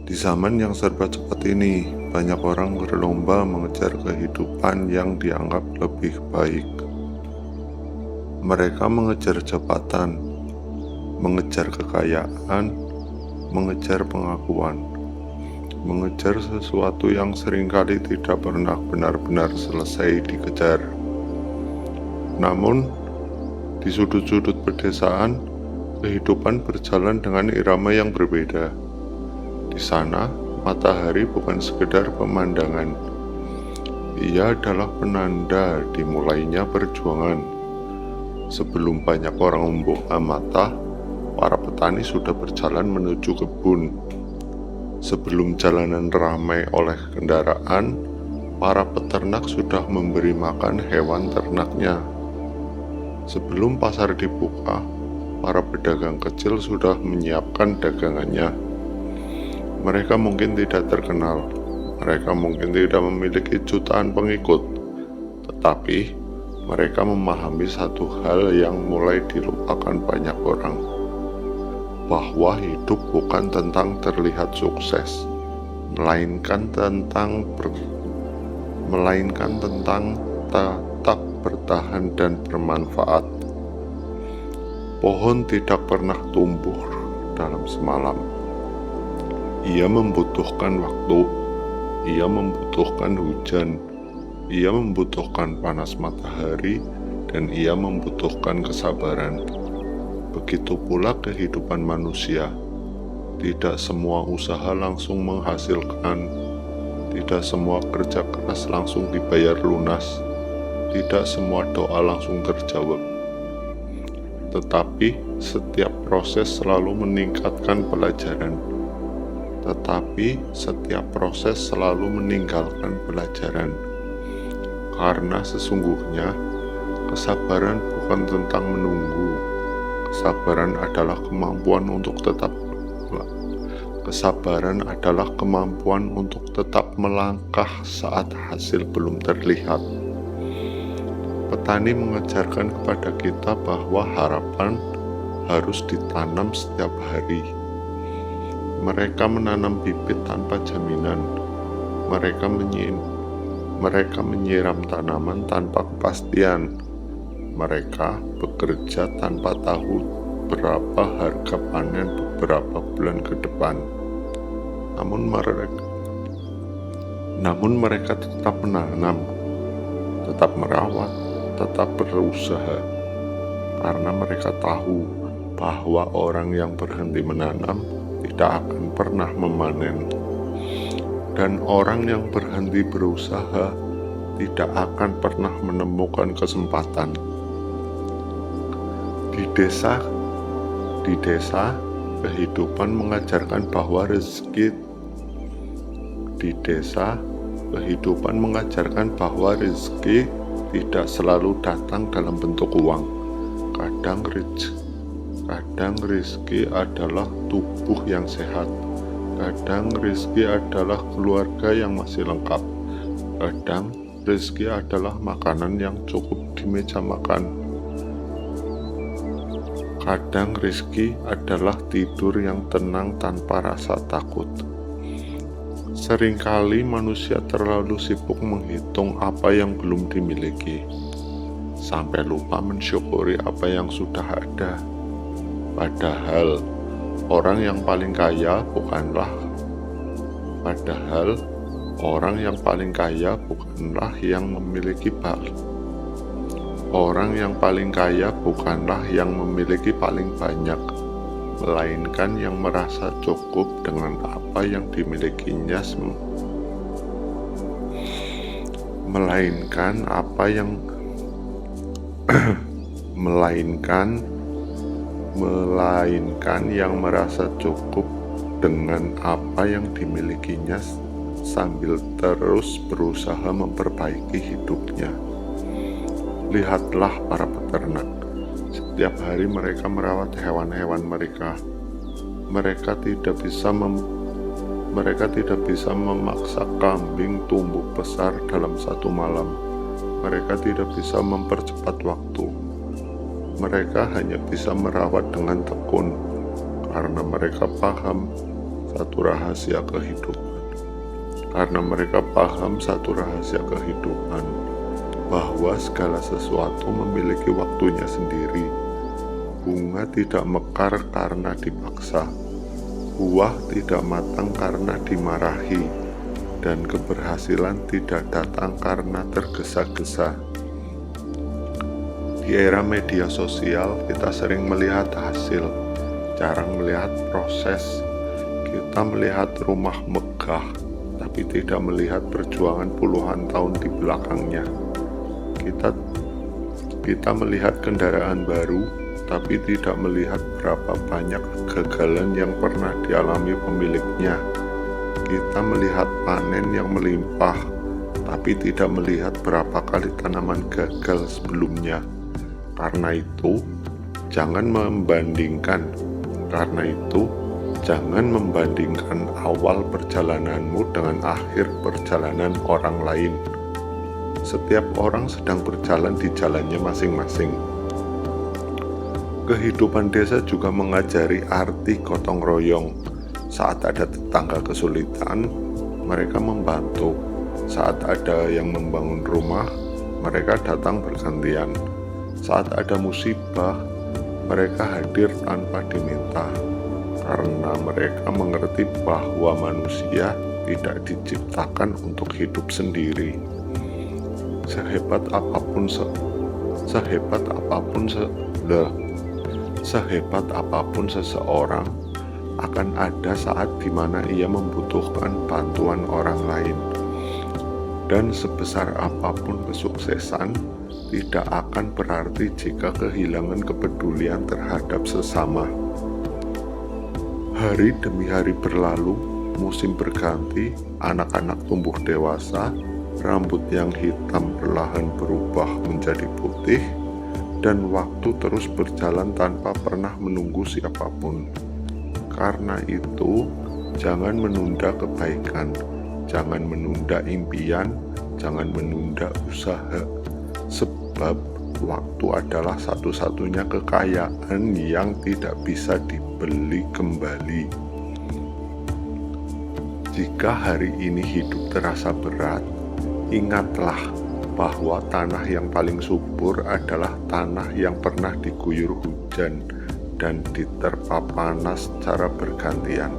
Di zaman yang serba cepat ini, banyak orang berlomba mengejar kehidupan yang dianggap lebih baik. Mereka mengejar jabatan, mengejar kekayaan, mengejar pengakuan, mengejar sesuatu yang seringkali tidak pernah benar-benar selesai dikejar. Namun, di sudut-sudut pedesaan, kehidupan berjalan dengan irama yang berbeda. Di sana, matahari bukan sekedar pemandangan. Ia adalah penanda dimulainya perjuangan. Sebelum banyak orang membuka mata, para petani sudah berjalan menuju kebun. Sebelum jalanan ramai oleh kendaraan, para peternak sudah memberi makan hewan ternaknya. Sebelum pasar dibuka, para pedagang kecil sudah menyiapkan dagangannya. Mereka mungkin tidak terkenal, mereka mungkin tidak memiliki jutaan pengikut, tetapi mereka memahami satu hal yang mulai dilupakan banyak orang, bahwa hidup bukan tentang terlihat sukses, melainkan tentang tetap bertahan dan bermanfaat. Pohon tidak pernah tumbuh dalam semalam. Ia membutuhkan waktu, ia membutuhkan hujan, ia membutuhkan panas matahari, dan ia membutuhkan kesabaran. Begitu pula kehidupan manusia. Tidak semua usaha langsung menghasilkan, tidak semua kerja keras langsung dibayar lunas, tidak semua doa langsung terjawab. Tetapi setiap proses selalu meningkatkan pelajaran. Karena sesungguhnya kesabaran bukan tentang menunggu. Kesabaran adalah kemampuan untuk tetap melangkah saat hasil belum terlihat. Petani mengajarkan kepada kita bahwa harapan harus ditanam setiap hari. Mereka menanam bibit tanpa jaminan. Mereka menyiram tanaman tanpa kepastian. Mereka bekerja tanpa tahu berapa harga panen beberapa bulan ke depan. Namun mereka tetap menanam, tetap merawat, tetap berusaha. Karena mereka tahu bahwa orang yang berhenti menanam tidak akan pernah memanen. Dan orang yang berhenti berusaha tidak akan pernah menemukan kesempatan. Di desa, kehidupan mengajarkan bahwa rezeki tidak selalu datang dalam bentuk uang. Kadang rezeki adalah tubuh yang sehat. Kadang rezeki adalah keluarga yang masih lengkap. Kadang rezeki adalah makanan yang cukup di meja makan. Kadang rezeki adalah tidur yang tenang tanpa rasa takut. Seringkali manusia terlalu sibuk menghitung apa yang belum dimiliki, sampai lupa mensyukuri apa yang sudah ada. Padahal orang yang paling kaya bukanlah yang memiliki paling banyak, melainkan yang merasa cukup dengan apa yang dimilikinya, melainkan yang merasa cukup dengan apa yang dimilikinya sambil terus berusaha memperbaiki hidupnya. Lihatlah para peternak. Setiap hari mereka merawat hewan-hewan mereka. Mereka tidak bisa memaksa kambing tumbuh besar dalam satu malam. Mereka tidak bisa mempercepat waktu. Mereka hanya bisa merawat dengan tekun, karena mereka paham satu rahasia kehidupan. Karena mereka paham satu rahasia kehidupan, bahwa segala sesuatu memiliki waktunya sendiri. Bunga tidak mekar karena dipaksa, buah tidak matang karena dimarahi, dan keberhasilan tidak datang karena tergesa-gesa. Di era media sosial, kita sering melihat hasil, jarang melihat proses. Kita melihat rumah megah, tapi tidak melihat perjuangan puluhan tahun di belakangnya. Kita melihat kendaraan baru, tapi tidak melihat berapa banyak kegagalan yang pernah dialami pemiliknya. Kita melihat panen yang melimpah, tapi tidak melihat berapa kali tanaman gagal sebelumnya. Karena itu, jangan membandingkan. Jangan membandingkan awal perjalananmu dengan akhir perjalanan orang lain. Setiap orang sedang berjalan di jalannya masing-masing. Kehidupan desa juga mengajari arti gotong royong. Saat ada tetangga kesulitan, mereka membantu. Saat ada yang membangun rumah, mereka datang bergantian. Saat ada musibah, mereka hadir tanpa diminta, karena mereka mengerti bahwa manusia tidak diciptakan untuk hidup sendiri. Sehebat apapun seseorang, akan ada saat di mana ia membutuhkan bantuan orang lain. Dan sebesar apapun kesuksesan, tidak akan berarti jika kehilangan kepedulian terhadap sesama. Hari demi hari berlalu, musim berganti, anak-anak tumbuh dewasa, rambut yang hitam perlahan berubah menjadi putih, dan waktu terus berjalan tanpa pernah menunggu siapapun. Karena itu, jangan menunda kebaikan, jangan menunda impian, jangan menunda usaha. Sebab waktu adalah satu-satunya kekayaan yang tidak bisa dibeli kembali. Jika hari ini hidup terasa berat, ingatlah bahwa tanah yang paling subur adalah tanah yang pernah diguyur hujan dan diterpa panas secara bergantian.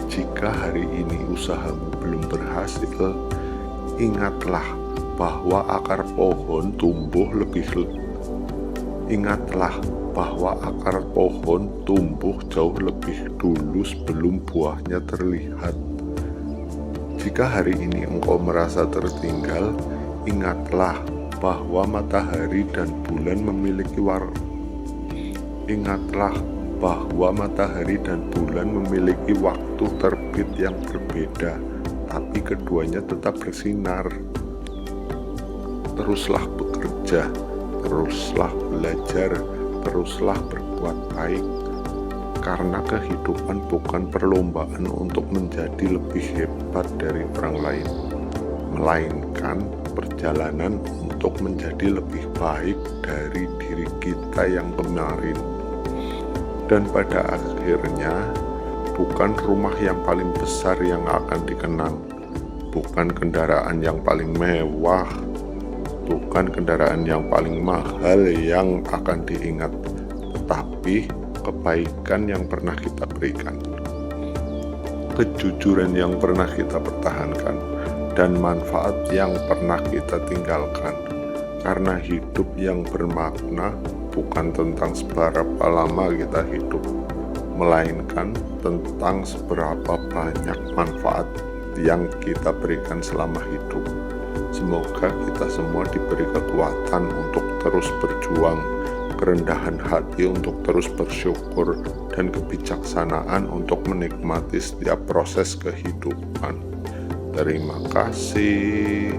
Jika hari ini usahamu belum berhasil, ingatlah bahwa akar pohon tumbuh jauh lebih dulu sebelum buahnya terlihat. Jika hari ini engkau merasa tertinggal, ingatlah bahwa matahari dan bulan memiliki waktu terbit yang berbeda, tapi keduanya tetap bersinar. Teruslah bekerja, teruslah belajar, teruslah berbuat baik, karena kehidupan bukan perlombaan untuk menjadi lebih hebat dari orang lain, melainkan perjalanan untuk menjadi lebih baik dari diri kita yang kemarin. Dan pada akhirnya, bukan rumah yang paling besar yang akan dikenang, bukan kendaraan yang paling mewah, bukan kendaraan yang paling mahal yang akan diingat, tetapi kebaikan yang pernah kita berikan, kejujuran yang pernah kita pertahankan, dan manfaat yang pernah kita tinggalkan. Karena hidup yang bermakna bukan tentang seberapa lama kita hidup, melainkan tentang seberapa banyak manfaat yang kita berikan selama hidup. Semoga kita semua diberi kekuatan untuk terus berjuang, kerendahan hati untuk terus bersyukur, dan kebijaksanaan untuk menikmati setiap proses kehidupan. Terima kasih.